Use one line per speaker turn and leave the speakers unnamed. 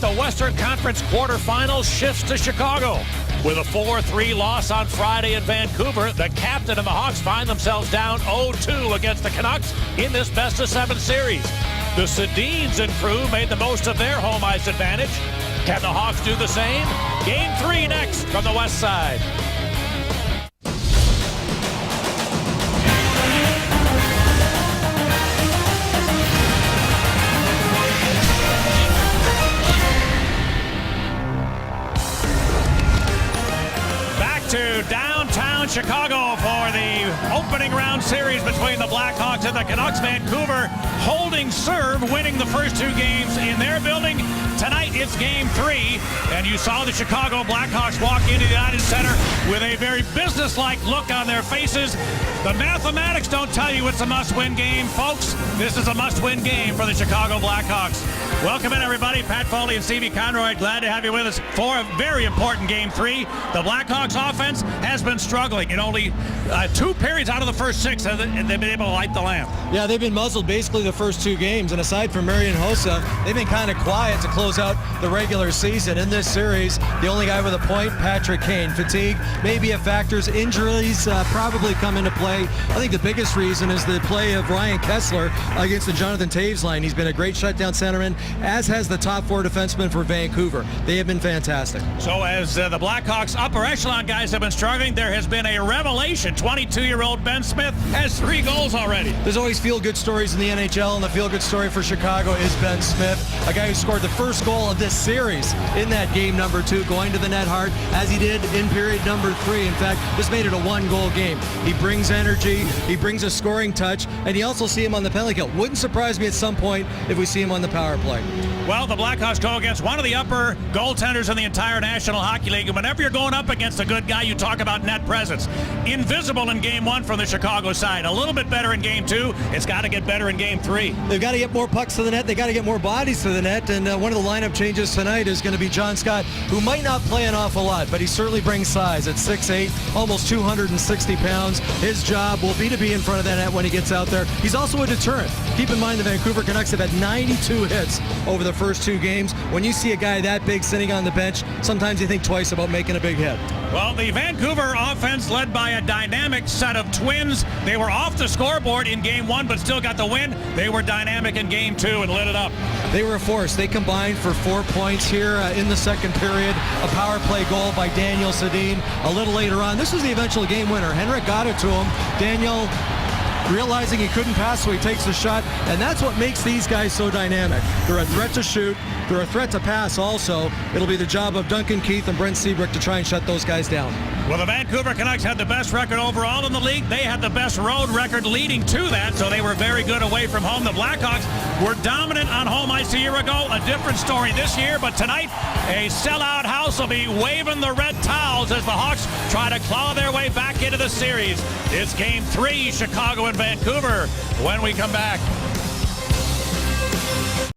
the Western Conference quarterfinals shifts to Chicago. With a 4-3 loss on Friday in Vancouver, the captain and the Hawks find themselves down 0-2 against the Canucks in this best-of-7 series. The Sedins and crew made the most of their home ice advantage. Can the Hawks do the same? Game 3 next from the West Side. To downtown Chicago for the opening round series between the Blackhawks and the Canucks. Vancouver holding serve, winning the first 2 games in their building. Tonight it's game 3, and you saw the Chicago Blackhawks walk into the United Center with a very businesslike look on their faces. The mathematics don't tell you it's a must-win game, folks. This is a must-win game for the Chicago Blackhawks. Welcome in, everybody. Pat Foley and Stevie Konroyd, glad to have you with us for a very important game 3. The Blackhawks offense has been struggling. In only 2 periods out of the first 6, they've been able to light the lamp.
Yeah, they've been muzzled basically the first 2 games, and aside from Marian Hossa, they've been kind of quiet to close out the regular season. In this series, the only guy with a point, Patrick Kane. Fatigue may be a factor. Injuries probably come into play. I think the biggest reason is the play of Ryan Kessler against the Jonathan Toews line. He's been a great shutdown centerman, as has the top 4 defensemen for Vancouver. They have been fantastic.
So as the Blackhawks upper echelon guys have been struggling, there has been a revelation. 22-year-old Ben Smith has 3 goals already.
There's always feel-good stories in the NHL, and the feel-good story for Chicago is Ben Smith, a guy who scored the first goal of this series in that game number 2, going to the net hard, as he did in period number 3. In fact, this made it a 1-goal game. He brings energy, he brings a scoring touch, and you also see him on the penalty kill. Wouldn't surprise me at some point if we see him on the power play.
Well, the Blackhawks go against one of the upper goaltenders in the entire National Hockey League, and whenever you're going up against a good guy, you talk about net presence. Invisible in game 1 from the Chicago side. A little bit better in game 2. It's got to get better in game 3.
They've got to get more pucks to the net. They've got to get more bodies to the net, and one of the lineup changes tonight is going to be John Scott, who might not play an awful lot, but he certainly brings size at 6'8", almost 260 pounds. His job will be to be in front of that net when he gets out there. He's also a deterrent. Keep in mind the Vancouver Canucks have had 92 hits over the first 2 games. When you see a guy that big sitting on the bench, sometimes you think twice about making a big hit.
Well, the Vancouver offense led by a dynamic set of twins. They were off the scoreboard in game 1, but still got the win. They were dynamic in game 2 and lit it up.
They were a force. They combined for 4 points here in the second period. A power play goal by Daniel Sedin a little later on. This was the eventual game winner. Henrik got it to him. Daniel realizing he couldn't pass, so he takes the shot, and that's what makes these guys so dynamic. They're a threat to shoot. They're a threat to pass also. It'll be the job of Duncan Keith and Brent Seabrook to try and shut those guys down.
Well, the Vancouver Canucks had the best record overall in the league. They had the best road record leading to that, so they were very good away from home. The Blackhawks were dominant on home ice a year ago. A different story this year, but tonight, a sellout house will be waving the red towels as the Hawks try to claw their way back into the series. It's game 3, Chicago and Vancouver, when we come back.